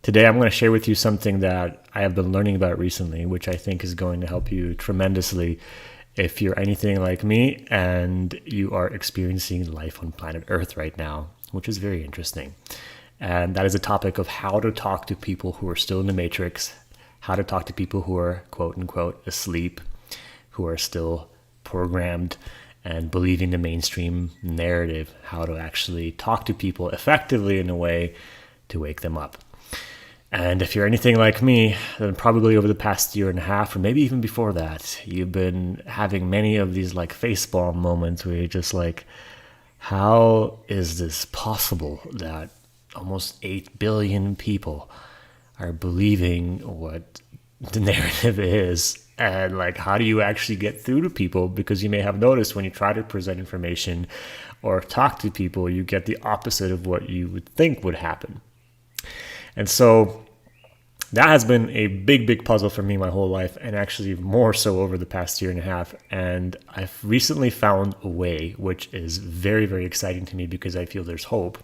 Today, I'm going to share with you something that I have been learning about recently, which I think is going to help you tremendously if you're anything like me and you are experiencing life on planet Earth right now, which is very interesting. And that is a topic of how to talk to people who are still in the matrix, how to talk to people who are quote unquote asleep, who are still programmed and believing the mainstream narrative, how to actually talk to people effectively in a way to wake them up. And if you're anything like me, then probably over the past year and a half, or maybe even before that, you've been having many of these like facepalm moments where you're just like, how is this possible that almost 8 billion people are believing what the narrative is? And like, how do you actually get through to people? Because you may have noticed when you try to present information or talk to people, you get the opposite of what you would think would happen. And so that has been a big puzzle for me my whole life, and actually more so over the past year and a half. And I've recently found a way, which is very exciting to me because I feel there's hope,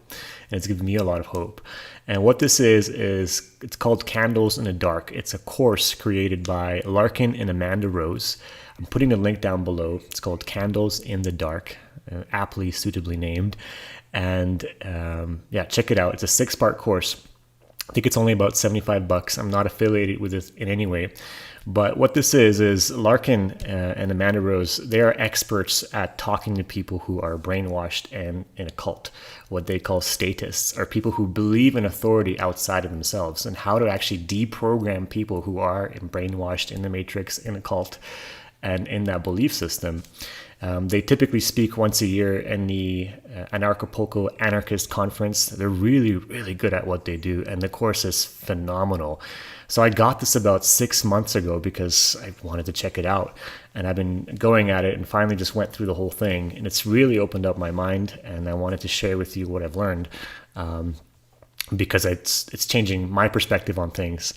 and it's given me a lot of hope. And what this is it's called Candles in the Dark. It's a course created by Larkin and Amanda Rose. I'm putting a link down below. It's called Candles in the Dark, aptly, suitably named. And check it out. It's a 6-part course. I think it's only about $75. I'm not affiliated with this in any way. But what this is Larkin and Amanda Rose, they are experts at talking to people who are brainwashed and in a cult, what they call statists, or people who believe in authority outside of themselves, and how to actually deprogram people who are brainwashed in the matrix, in a cult, and in that belief system. They typically speak once a year in the Anarchapulco Anarchist Conference. They're really good at what they do, and the course is phenomenal. So I got this about 6 months ago because I wanted to check it out, and I've been going at it and finally just went through the whole thing, and it's really opened up my mind, and I wanted to share with you what I've learned because it's changing my perspective on things,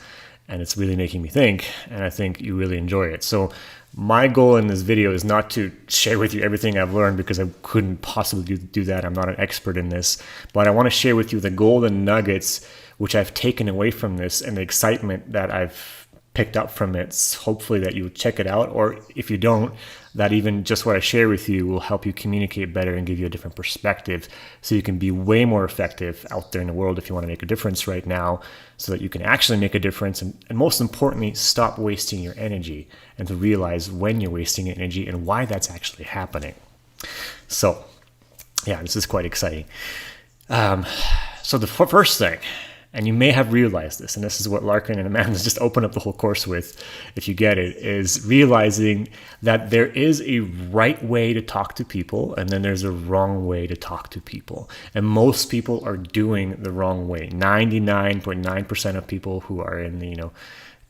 and it's really making me think, and I think you really enjoy it. So my goal in this video is not to share with you everything I've learned, because I couldn't possibly do that. I'm not an expert in this, but I want to share with you the golden nuggets which I've taken away from this and the excitement that I've picked up from it. So hopefully that you check it out, or if you don't, that even just what I share with you will help you communicate better and give you a different perspective, so you can be way more effective out there in the world if you want to make a difference right now, so that you can actually make a difference, and most importantly, stop wasting your energy, and to realize when you're wasting your energy and why that's actually happening. So yeah, this is quite exciting. So the first thing, and you may have realized this, and this is what Larkin and Amanda just open up the whole course with, if you get it, is realizing that there is a right way to talk to people, and then there's a wrong way to talk to people. And most people are doing the wrong way. 99.9% of people who are in the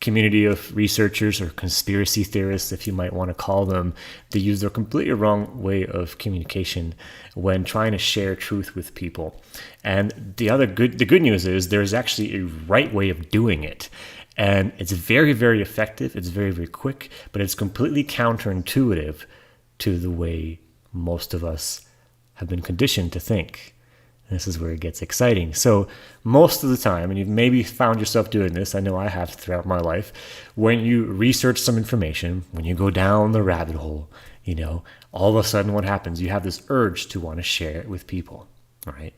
community of researchers or conspiracy theorists, if you might want to call them, they use their completely wrong way of communication when trying to share truth with people. And the good news is there's actually a right way of doing it. And it's very effective. It's very quick, but it's completely counterintuitive to the way most of us have been conditioned to think. This is where it gets exciting. So most of the time, and you've maybe found yourself doing this, I know I have throughout my life, when you research some information, when you go down the rabbit hole, all of a sudden what happens? You have this urge to want to share it with people, right?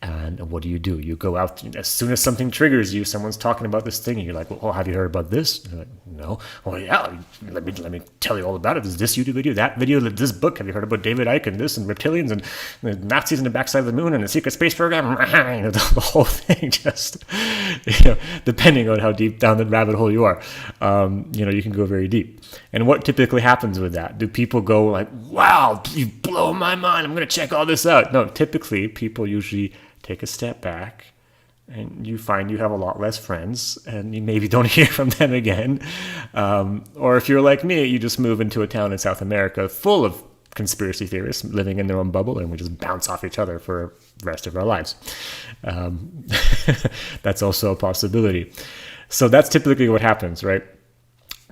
And what do? You go out, as soon as something triggers you, someone's talking about this thing, and you're like, well, have you heard about this? And you're like, no. Well, yeah, let me tell you all about it. There's this YouTube video, that video, this book. Have you heard about David Icke and this, and reptilians, and the Nazis in the backside of the moon, and the secret space program? The whole thing, just, depending on how deep down the rabbit hole you are, you can go very deep. And what typically happens with that? Do people go like, wow, you blow my mind, I'm going to check all this out? No, typically people usually take a step back, and you find you have a lot less friends, and you maybe don't hear from them again. Or if you're like me, you just move into a town in South America full of conspiracy theorists living in their own bubble, and we just bounce off each other for the rest of our lives. That's also a possibility. So that's typically what happens, right?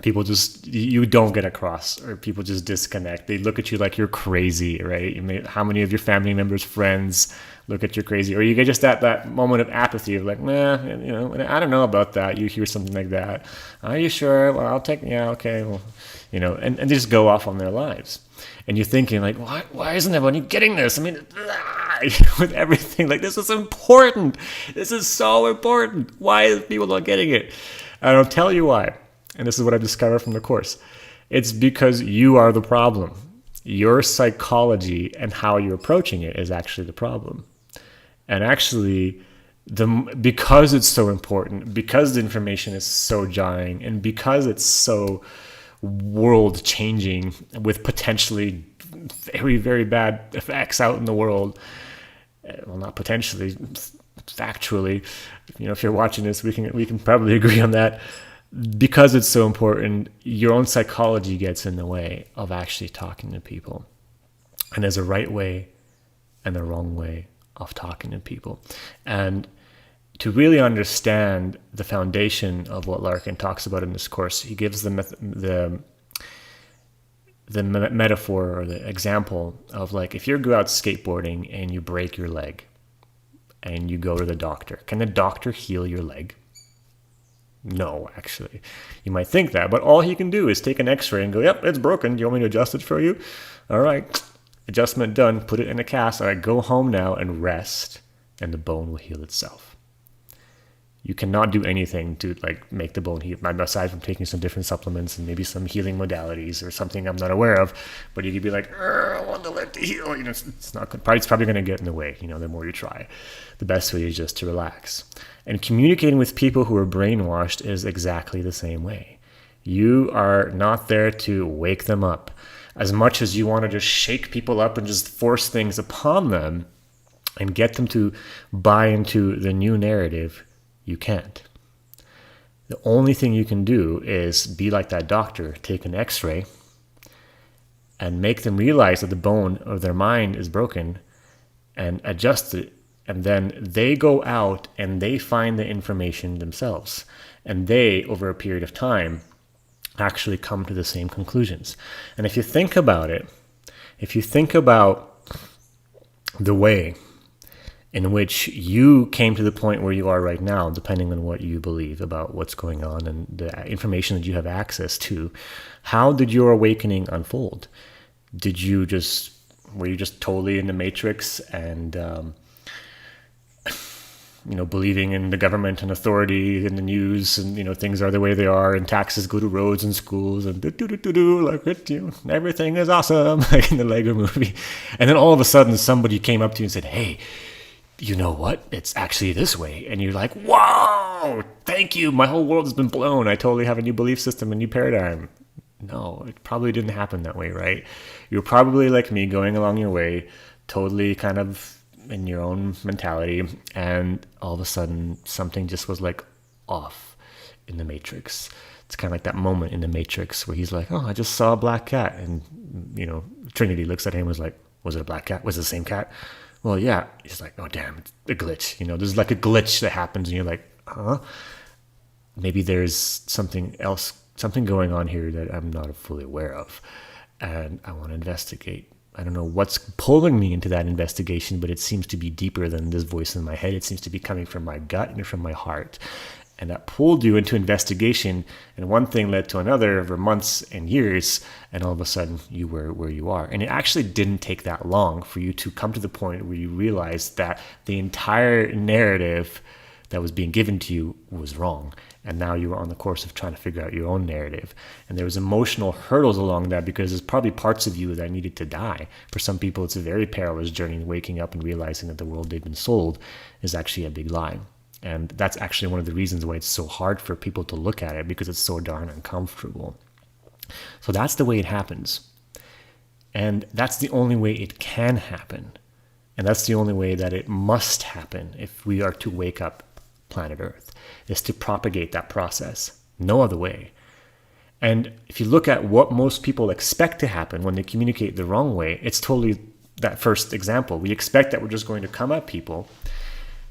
People just, you don't get across, or people just disconnect. They look at you like you're crazy, right? How many of your family members, friends, look at your crazy, or you get just that moment of apathy of like, nah, I don't know about that. You hear something like that. Are you sure? Well, I'll take, yeah, okay. Well, and they just go off on their lives. And you're thinking like, why isn't everybody getting this? I mean, with everything, like, this is important. This is so important. Why are people not getting it? And I'll tell you why. And this is what I've discovered from the course. It's because you are the problem. Your psychology and how you're approaching it is actually the problem. And actually, because it's so important, because the information is so jarring, and because it's so world-changing with potentially very, very bad effects out in the world, well, not potentially, factually, if you're watching this, we can probably agree on that. Because it's so important, your own psychology gets in the way of actually talking to people. And there's a right way and a wrong way of talking to people. And to really understand the foundation of what Larkin talks about in this course, he gives the metaphor or the example of, like, if you go out skateboarding and you break your leg and you go to the doctor, can the doctor heal your leg? No, actually. You might think that, but all he can do is take an x-ray and go, yep, it's broken. Do you want me to adjust it for you? All right, adjustment done. Put it in a cast. All right, go home now and rest, and the bone will heal itself. You cannot do anything to, like, make the bone heal, aside from taking some different supplements and maybe some healing modalities or something I'm not aware of. But you could be like, I want the leg to heal. It's not good. It's probably going to get in the way. The more you try, the best way is just to relax. And communicating with people who are brainwashed is exactly the same way. You are not there to wake them up. As much as you want to just shake people up and just force things upon them and get them to buy into the new narrative, you can't. The only thing you can do is be like that doctor, take an x-ray and make them realize that the bone of their mind is broken and adjust it. And then they go out and they find the information themselves. And they, over a period of time, actually come to the same conclusions. And if you think about it, if you think about the way in which you came to the point where you are right now, depending on what you believe about what's going on and the information that you have access to, how did your awakening unfold? Were you just totally in the matrix and believing in the government and authority and the news and, things are the way they are and taxes go to roads and schools and everything is awesome, like in the Lego movie. And then all of a sudden somebody came up to you and said, hey, you know what? It's actually this way. And you're like, whoa, thank you. My whole world has been blown. I totally have a new belief system, a new paradigm. No, it probably didn't happen that way, right? You're probably like me, going along your way, totally kind of in your own mentality, and all of a sudden something just was like off in the Matrix. It's kind of like that moment in the Matrix where he's like, oh, I just saw a black cat, and Trinity looks at him and was like, was it a black cat? Was it the same cat? Well, yeah. He's like, oh damn, it's a glitch. There's like a glitch that happens and you're like, huh? Maybe there's something else, something going on here that I'm not fully aware of, and I want to investigate. I don't know what's pulling me into that investigation, but it seems to be deeper than this voice in my head. It seems to be coming from my gut and from my heart. And that pulled you into investigation, and one thing led to another over months and years, and all of a sudden you were where you are. And it actually didn't take that long for you to come to the point where you realized that the entire narrative that was being given to you was wrong. And now you were on the course of trying to figure out your own narrative. And there was emotional hurdles along that because there's probably parts of you that needed to die. For some people, it's a very perilous journey, waking up and realizing that the world they've been sold is actually a big lie. And that's actually one of the reasons why it's so hard for people to look at it, because it's so darn uncomfortable. So that's the way it happens. And that's the only way it can happen. And that's the only way that it must happen if we are to wake up planet Earth, is to propagate that process. No other way. And if you look at what most people expect to happen when they communicate the wrong way, it's totally that first example. We expect that we're just going to come at people,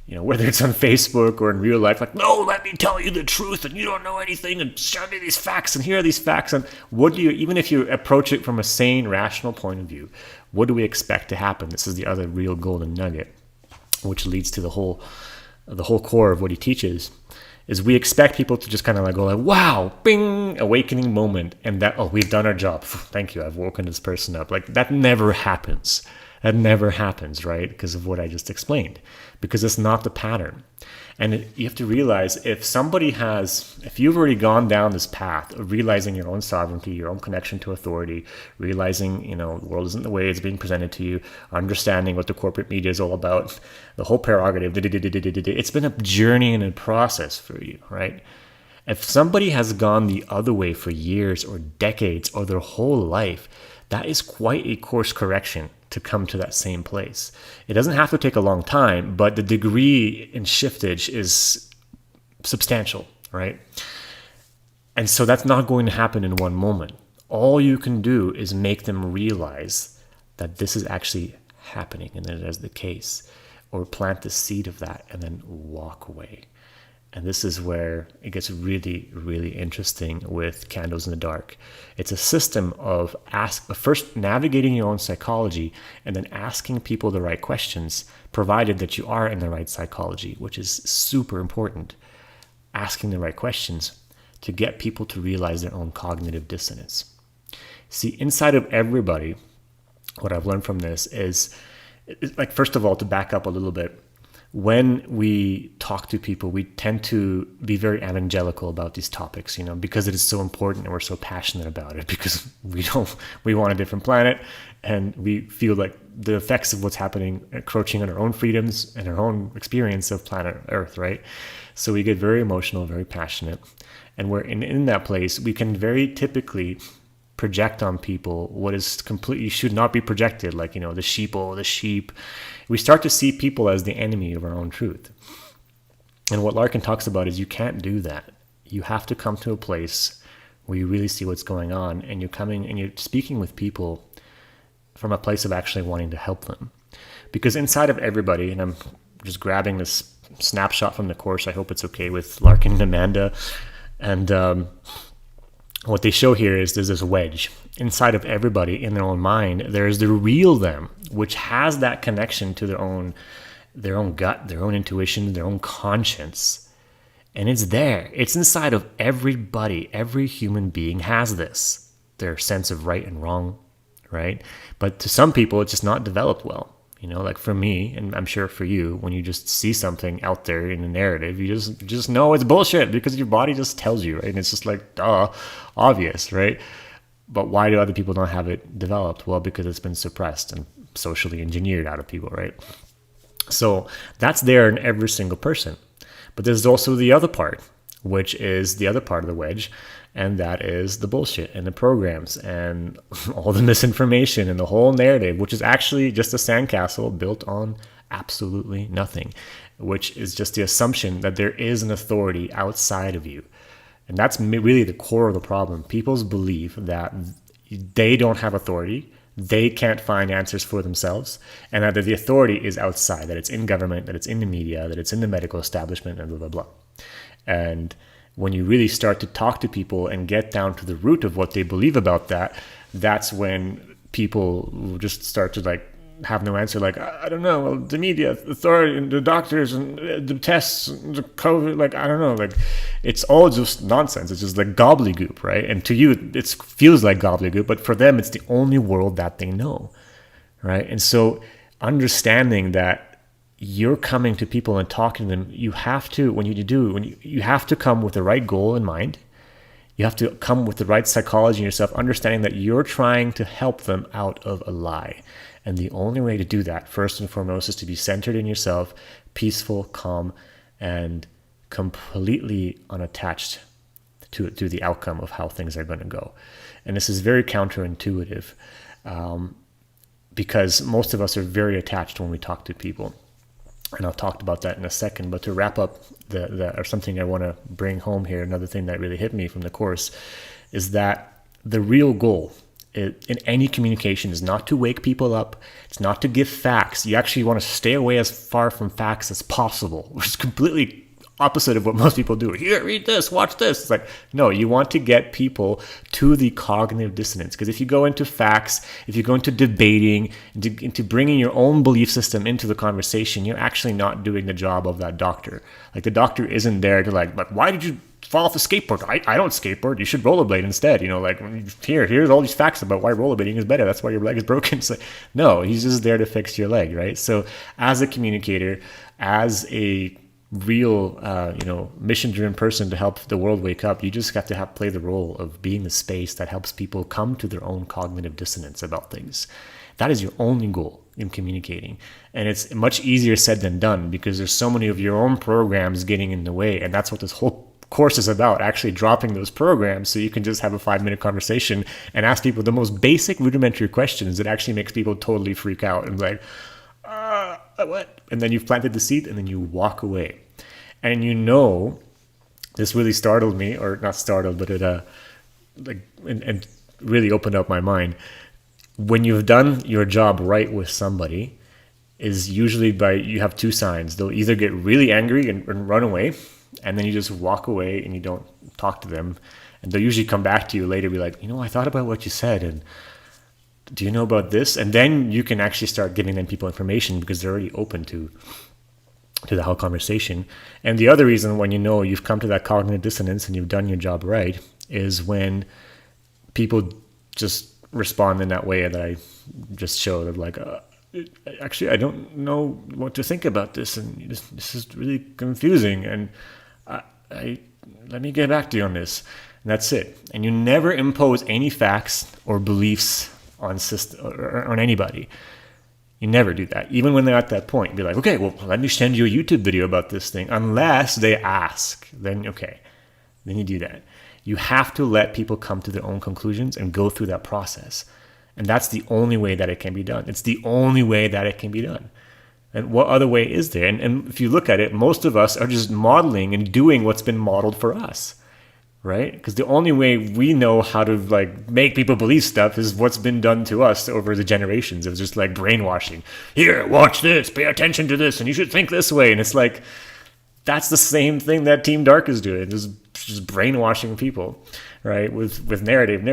whether it's on Facebook or in real life, like, no, let me tell you the truth, and you don't know anything, and show me these facts, and here are these facts. And even if you approach it from a sane, rational point of view, what do we expect to happen? This is the other real golden nugget. which leads to the whole core of what he teaches, is we expect people to just kind of like go like, wow, bing, awakening moment, and that, oh, we've done our job. Thank you, I've woken this person up. Like, that never happens. That never happens, right? Because of what I just explained. Because it's not the pattern. And you have to realize, if you've already gone down this path of realizing your own sovereignty, your own connection to authority, realizing, the world isn't the way it's being presented to you, understanding what the corporate media is all about, the whole prerogative, it's been a journey and a process for you, right? If somebody has gone the other way for years or decades or their whole life, that is quite a course correction to come to that same place. It doesn't have to take a long time, but the degree in shiftage is substantial, right? And so that's not going to happen in one moment. All you can do is make them realize that this is actually happening and that it is the case, or plant the seed of that and then walk away. And this is where it gets really, really interesting with Candles in the Dark. It's a system of first navigating your own psychology and then asking people the right questions, provided that you are in the right psychology, which is super important. Asking the right questions to get people to realize their own cognitive dissonance. See, inside of everybody, what I've learned from this is, like, first of all, to back up a little bit, when we talk to people, we tend to be very evangelical about these topics, because it is so important and we're so passionate about it, because we want a different planet, and we feel like the effects of what's happening encroaching on our own freedoms and our own experience of planet Earth, right? So we get very emotional, very passionate, and we're in that place. We can very typically project on people what is completely should not be projected, like, the sheeple, the sheep. We start to see people as the enemy of our own truth. And what Larkin talks about is you can't do that. You have to come to a place where you really see what's going on, and you're coming and you're speaking with people from a place of actually wanting to help them. Because inside of everybody, and I'm just grabbing this snapshot from the course, I hope it's okay with Larkin and Amanda, and what they show here is there's this wedge inside of everybody in their own mind. There's the real them, which has that connection to their own gut, their own intuition, their own conscience. And it's there. It's inside of everybody. Every human being has this, their sense of right and wrong, right? But to some people, it's just not developed well. Like for me, and I'm sure for you, when you just see something out there in a narrative, you just know it's bullshit because your body just tells you, right? And it's just like, duh, obvious, right? But why do other people not have it developed? Well, because it's been suppressed and socially engineered out of people, right? So that's there in every single person. But there's also the other part, which is the other part of the wedge, and that is the bullshit and the programs and all the misinformation and the whole narrative, which is actually just a sandcastle built on absolutely nothing, which is just the assumption that there is an authority outside of you. And that's really the core of the problem. People's belief that they don't have authority, they can't find answers for themselves, and that the authority is outside, that it's in government, that it's in the media, that it's in the medical establishment, and blah, blah, blah. And when you really start to talk to people and get down to the root of what they believe about that, that's when people will just start to like have no answer. Like, I don't know, well, the media, authority, and the doctors, and the tests, and the COVID, like, I don't know, like, it's all just nonsense. It's just like gobbledygook, right? And to you, it feels like gobbledygook, but for them, it's the only world that they know, right? And so understanding that you're coming to people and talking to them, you have to, you have to come with the right goal in mind. You have to come with the right psychology in yourself, understanding that you're trying to help them out of a lie. And the only way to do that, first and foremost, is to be centered in yourself, peaceful, calm, and completely unattached to the outcome of how things are going to go. And this is very counterintuitive, because most of us are very attached when we talk to people. And I'll talk about that in a second. But to wrap up or something I want to bring home here, another thing that really hit me from the course is that the real goal in any communication is not to wake people up. It's not to give facts. You actually want to stay away as far from facts as possible, which is completely opposite of what most people do. Here, read this, watch this. It's like, no, you want to get people to the cognitive dissonance. Because if you go into facts, if you go into debating, into bringing your own belief system into the conversation, you're actually not doing the job of that doctor. Like, the doctor isn't there to like why did you fall off a skateboard? I don't skateboard. You should rollerblade instead. Like, here's all these facts about why rollerblading is better. That's why your leg is broken. It's like, no, he's just there to fix your leg, right? So as a communicator, as a real, mission-driven person to help the world wake up, you just have to play the role of being the space that helps people come to their own cognitive dissonance about things. That is your only goal in communicating. And it's much easier said than done because there's so many of your own programs getting in the way. And that's what this whole course is about, actually dropping those programs so you can just have a 5-minute conversation and ask people the most basic rudimentary questions that actually makes people totally freak out and like, what? And then you've planted the seed and then you walk away. And this really startled me, or not startled, but it and really opened up my mind. When you've done your job right with somebody, is usually you have 2 signs. They'll either get really angry and run away, and then you just walk away and you don't talk to them. And they'll usually come back to you later, be like, I thought about what you said, and do you know about this? And then you can actually start giving them people information because they're already open to the whole conversation. And the other reason when you've come to that cognitive dissonance and you've done your job right is when people just respond in that way that I just showed of like, actually, I don't know what to think about this, and this is really confusing, and let me get back to you on this. And that's it. And you never impose any facts or beliefs on anybody. You never do that. Even when they're at that point, be like, okay, well, let me send you a YouTube video about this thing. Unless they ask, then okay, then you do that. You have to let people come to their own conclusions and go through that process. And that's the only way that it can be done. It's the only way that it can be done. And what other way is there? And if you look at it, most of us are just modeling and doing what's been modeled for us, right? Because the only way we know how to like make people believe stuff is what's been done to us over the generations. It was just like brainwashing. Here, watch this, pay attention to this, and you should think this way. And it's like, that's the same thing that Team Dark is doing, just brainwashing people, right? With narrative,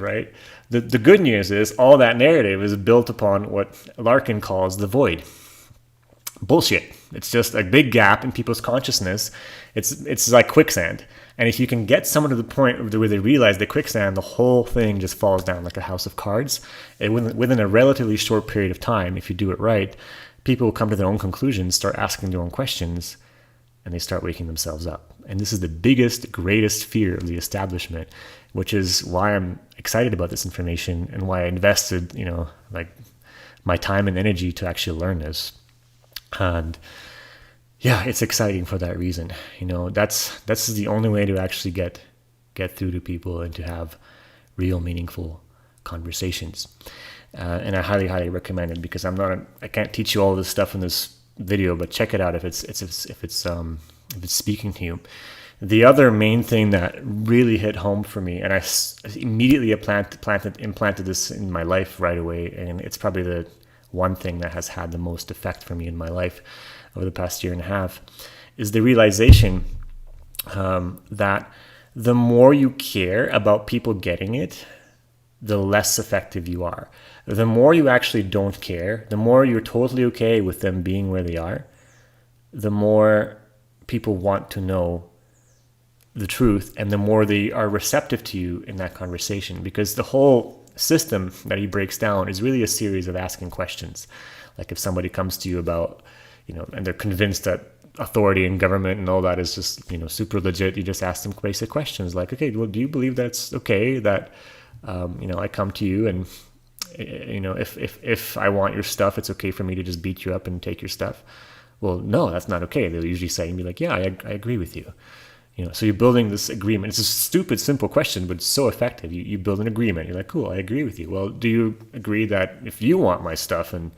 right? The good news is all that narrative is built upon what Larkin calls the void. Bullshit. It's just a big gap in people's consciousness. It's like quicksand. And if you can get someone to the point where they realize the quicksand, the whole thing just falls down like a house of cards. Within a relatively short period of time, if you do it right, people will come to their own conclusions, start asking their own questions, and they start waking themselves up. And this is the biggest, greatest fear of the establishment, which is why I'm excited about this information and why I invested, like my time and energy to actually learn this. And yeah, it's exciting for that reason. That's the only way to actually get through to people and to have real meaningful conversations. And I highly, highly recommend it because I can't teach you all this stuff in this video, but check it out if it's speaking to you. The other main thing that really hit home for me, and I immediately implanted this in my life right away, and it's probably the one thing that has had the most effect for me in my life over the past year and a half, is the realization that the more you care about people getting it, the less effective you are. The more you actually don't care, the more you're totally okay with them being where they are, the more people want to know the truth and the more they are receptive to you in that conversation. Because the whole system that he breaks down is really a series of asking questions. Like if somebody comes to you about, and they're convinced that authority and government and all that is just, super legit, you just ask them basic questions like, okay, well, do you believe that's okay that, I come to you and, if I want your stuff, it's okay for me to just beat you up and take your stuff? Well, no, that's not okay. They'll usually say and be like, yeah, I agree with you. So you're building this agreement. It's a stupid, simple question, but it's so effective. You build an agreement. You're like, cool, I agree with you. Well, do you agree that if you want my stuff and,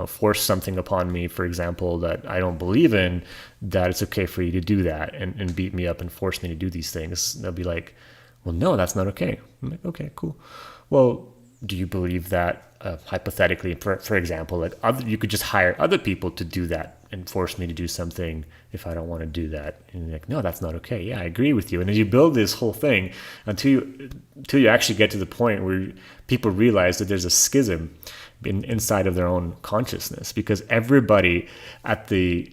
force something upon me, for example, that I don't believe in, that it's okay for you to do that and beat me up and force me to do these things? They'll be like, well, no, that's not okay. I'm like, okay, cool. Well, do you believe that hypothetically, for example, like you could just hire other people to do that and force me to do something if I don't want to do that. And you're like, no, that's not okay. Yeah, I agree with you. And then you build this whole thing until you actually get to the point where people realize that there's a schism inside of their own consciousness, because everybody at the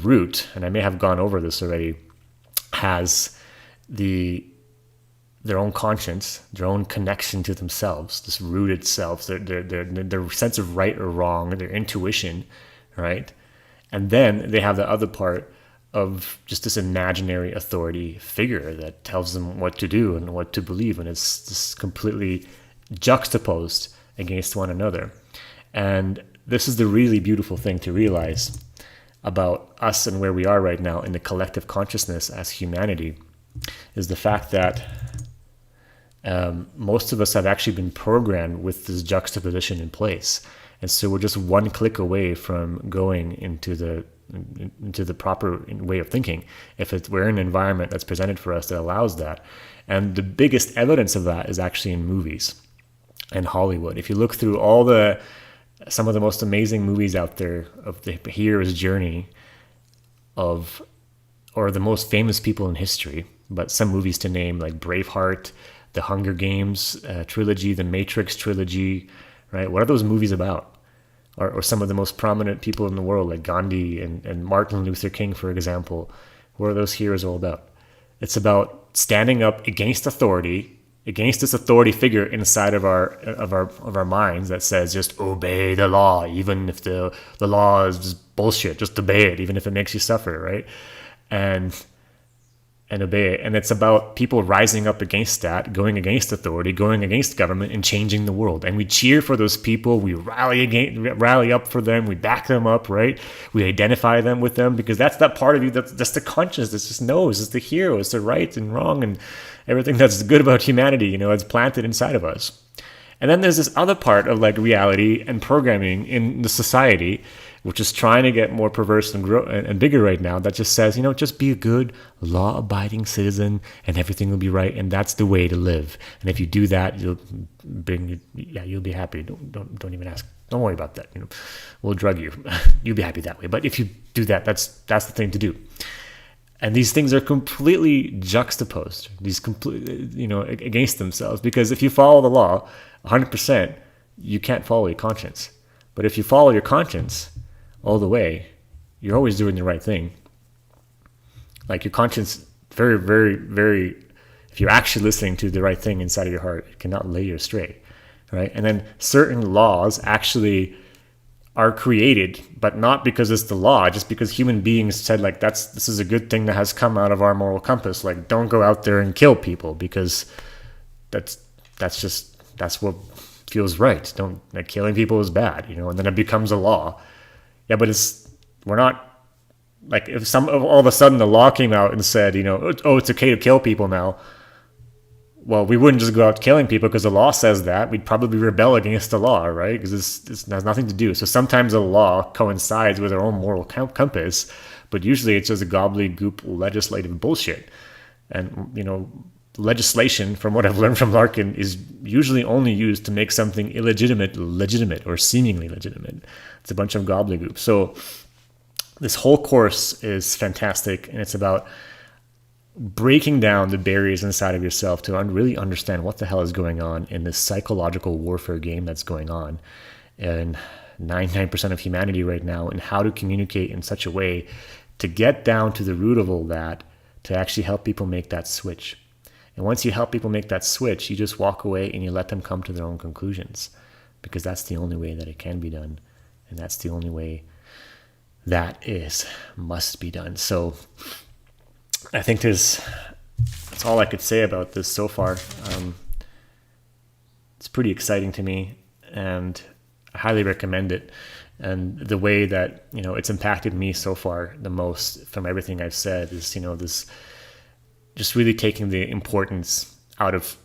root, and I may have gone over this already, has their own conscience, their own connection to themselves, this rooted self, their sense of right or wrong, their intuition, right? And then they have the other part of just this imaginary authority figure that tells them what to do and what to believe, and it's just completely juxtaposed against one another. And this is the really beautiful thing to realize about us and where we are right now in the collective consciousness as humanity, is the fact that most of us have actually been programmed with this juxtaposition in place. And so we're just one click away from going into the proper way of thinking, if we're in an environment that's presented for us that allows that. And the biggest evidence of that is actually in movies and Hollywood. If you look through some of the most amazing movies out there of the hero's journey or the most famous people in history, but some movies to name, like Braveheart, the Hunger Games trilogy, the Matrix trilogy, right? What are those movies about? Or some of the most prominent people in the world, like Gandhi and Martin Luther King, for example. What are those heroes all about? It's about standing up against authority, against this authority figure inside of our minds that says just obey the law, even if the law is just bullshit. Just obey it, even if it makes you suffer, right? And obey it. And it's about people rising up against that, going against authority, going against government, and changing the world. And we cheer for those people. We rally up for them. We back them up, right? We identify them with them, because that's that part of you that's the conscience that just knows. It's the hero. It's the right and wrong and everything that's good about humanity. It's planted inside of us. And then there's this other part of like reality and programming in the society, which is trying to get more perverse and bigger right now, that just says, just be a good, law-abiding citizen and everything will be right, and that's the way to live. And if you do that, you'll be happy. Don't even ask. Don't worry about that. We'll drug you. You'll be happy that way. But if you do that, that's the thing to do. And these things are completely juxtaposed. These completely, against themselves. Because if you follow the law 100%, you can't follow your conscience. But if you follow your conscience all the way, you're always doing the right thing. Like your conscience, very, very, very, if you're actually listening to the right thing inside of your heart, it cannot lay you astray, right? And then certain laws actually are created, but not because it's the law, just because human beings said, like, this is a good thing that has come out of our moral compass. Like, don't go out there and kill people, because that's what feels right. Killing people is bad, and then it becomes a law. Yeah, but we're not, like, if all of a sudden the law came out and said, oh, it's okay to kill people now. Well, we wouldn't just go out killing people because the law says that. We'd probably rebel against the law, right? Because it has nothing to do. So sometimes the law coincides with our own moral compass, but usually it's just a gobbledygook legislative bullshit. And, legislation, from what I've learned from Larkin, is usually only used to make something illegitimate legitimate, or seemingly legitimate. It's a bunch of gobbledygook. So this whole course is fantastic, and it's about breaking down the barriers inside of yourself to really understand what the hell is going on in this psychological warfare game that's going on in 99% of humanity right now, and how to communicate in such a way to get down to the root of all that, to actually help people make that switch. And once you help people make that switch, you just walk away and you let them come to their own conclusions, because that's the only way that it can be done. And that's the only way that must be done. So I think that's all I could say about this so far. It's pretty exciting to me, and I highly recommend it. And the way that, it's impacted me so far the most from everything I've said is, this just really taking the importance out of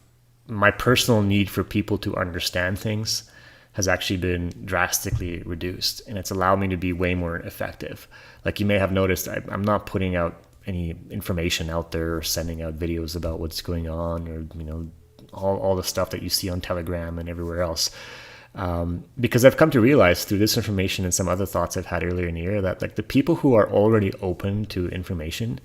my personal need for people to understand things has actually been drastically reduced, and it's allowed me to be way more effective. Like you may have noticed, I'm not putting out any information out there or sending out videos about what's going on, or all the stuff that you see on Telegram and everywhere else. Because I've come to realize through this information and some other thoughts I've had earlier in the year that like the people who are already open to information,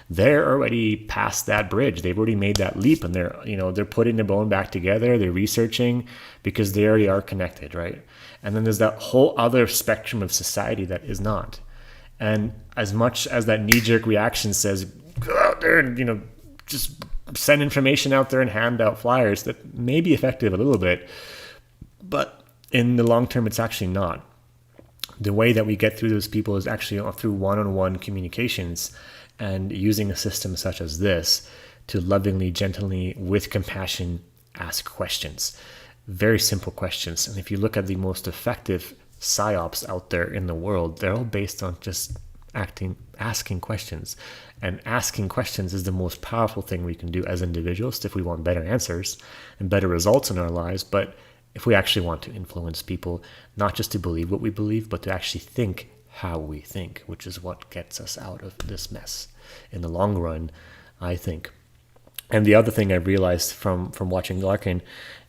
they're already past that bridge. They've already made that leap, and they're putting their bone back together. They're researching because they already are connected, right? And then there's that whole other spectrum of society that is not. And as much as that knee-jerk reaction says, go out there and just send information out there and hand out flyers, that may be effective a little bit, but in the long term, it's actually not. The way that we get through those people is actually through one-on-one communications and using a system such as this to lovingly, gently, with compassion, ask questions. Very simple questions. And if you look at the most effective psyops out there in the world, they're all based on just asking questions. And asking questions is the most powerful thing we can do as individuals if we want better answers and better results in our lives. But if we actually want to influence people, not just to believe what we believe, but to actually think how we think, which is what gets us out of this mess in the long run, I think. And the other thing I realized from watching Larkin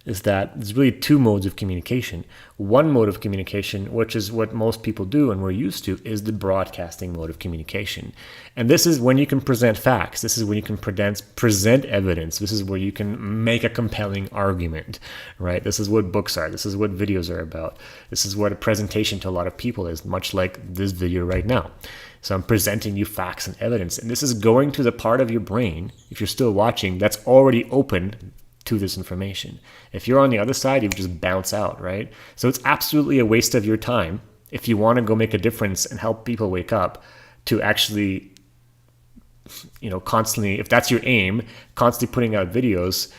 is that there's really two modes of communication. One mode of communication, which is what most people do and we're used to, is the broadcasting mode of communication. And this is when you can present facts. This is when you can present evidence. This is where you can make a compelling argument, right? This is what books are. This is what videos are about. This is what a presentation to a lot of people is, much like this video right now. So I'm presenting you facts and evidence. And this is going to the part of your brain, if you're still watching, that's already open to this information. If you're on the other side, you just bounce out, right? So it's absolutely a waste of your time if you want to go make a difference and help people wake up to actually, constantly, if that's your aim, constantly putting out videos.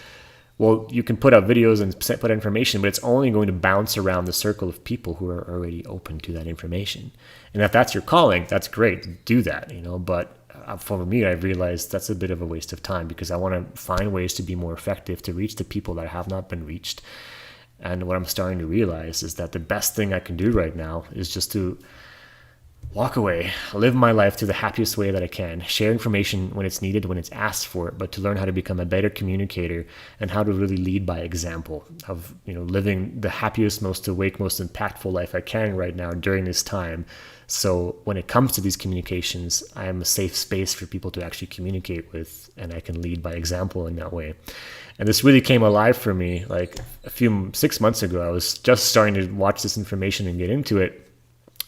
Well, you can put out videos and put information, but it's only going to bounce around the circle of people who are already open to that information. And if that's your calling, that's great. Do that, but for me, I realized that's a bit of a waste of time because I want to find ways to be more effective to reach the people that have not been reached. And what I'm starting to realize is that the best thing I can do right now is just to walk away, live my life to the happiest way that I can, share information when it's needed, when it's asked for it, but to learn how to become a better communicator and how to really lead by example of, living the happiest, most awake, most impactful life I can right now during this time. So when it comes to these communications, I am a safe space for people to actually communicate with, and I can lead by example in that way. And this really came alive for me like 6 months ago. I was just starting to watch this information and get into it.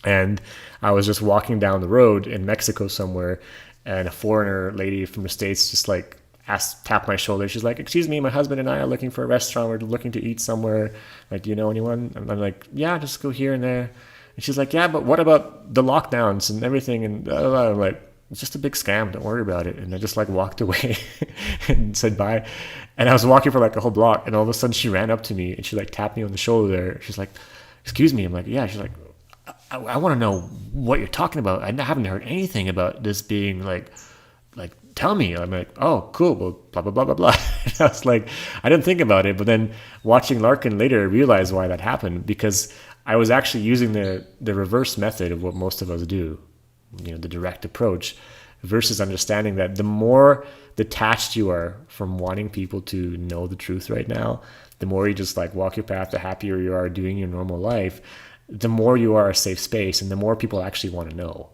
And I was just walking down the road in Mexico somewhere, and a foreigner lady from the States just tapped my shoulder. She's like, "Excuse me, my husband and I are looking for a restaurant. We're looking to eat somewhere. Like, do you know anyone?" And I'm like, "Yeah, just go here and there." And she's like, "Yeah, but what about the lockdowns and everything?" And I'm like, "It's just a big scam. Don't worry about it." And I just walked away and said bye. And I was walking for a whole block, and all of a sudden she ran up to me and she tapped me on the shoulder. She's like, "Excuse me." I'm like, "Yeah." She's like, I want to know what you're talking about. I haven't heard anything about this being like, tell me." I'm like, "Oh, cool. Well, blah, blah, blah, blah, blah." And I was like, I didn't think about it. But then watching Larkin later, I realized why that happened, because I was actually using the reverse method of what most of us do, the direct approach, versus understanding that the more detached you are from wanting people to know the truth right now, the more you just walk your path, the happier you are doing your normal life, the more you are a safe space, and the more people actually want to know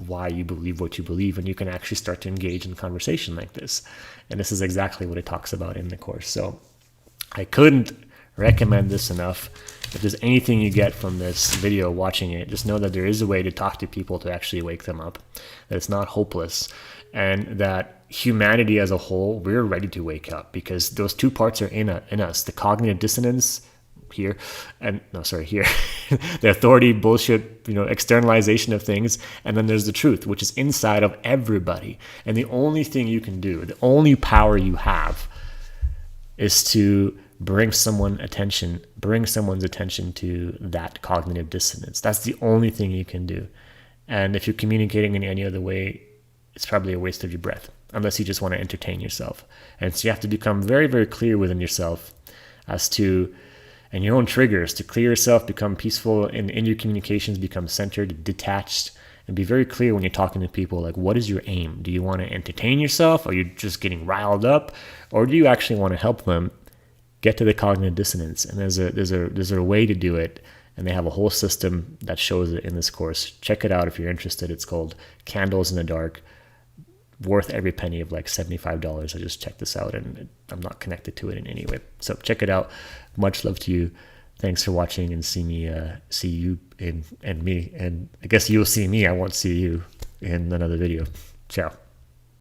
why you believe what you believe, and you can actually start to engage in conversation like this. And this is exactly what it talks about in the course. So I couldn't recommend this enough. If there's anything you get from this video watching it, just know that there is a way to talk to people to actually wake them up, that it's not hopeless, and that humanity as a whole, we're ready to wake up, because those two parts are in us, the cognitive dissonance here, the authority bullshit, externalization of things, and then there's the truth, which is inside of everybody. And the only thing you can do, the only power you have, is to bring someone's attention to that cognitive dissonance. That's the only thing you can do. And if you're communicating in any other way, it's probably a waste of your breath, unless you just want to entertain yourself. And so you have to become very, very clear within yourself as to, and your own triggers, to clear yourself, become peaceful, and in your communications become centered, detached, and be very clear when you're talking to people. What is your aim? Do you want to entertain yourself? Are you just getting riled up? Or do you actually want to help them get to the cognitive dissonance. And there's a way to do it, and they have a whole system that shows it in this course. Check it out if you're interested. It's called Candles in the Dark. Worth every penny of like $75. I just checked this out, and I'm not connected to it in any way. So check it out. Much love to you. Thanks for watching, and see you and me. And I guess you'll see me. I won't see you in another video. Ciao.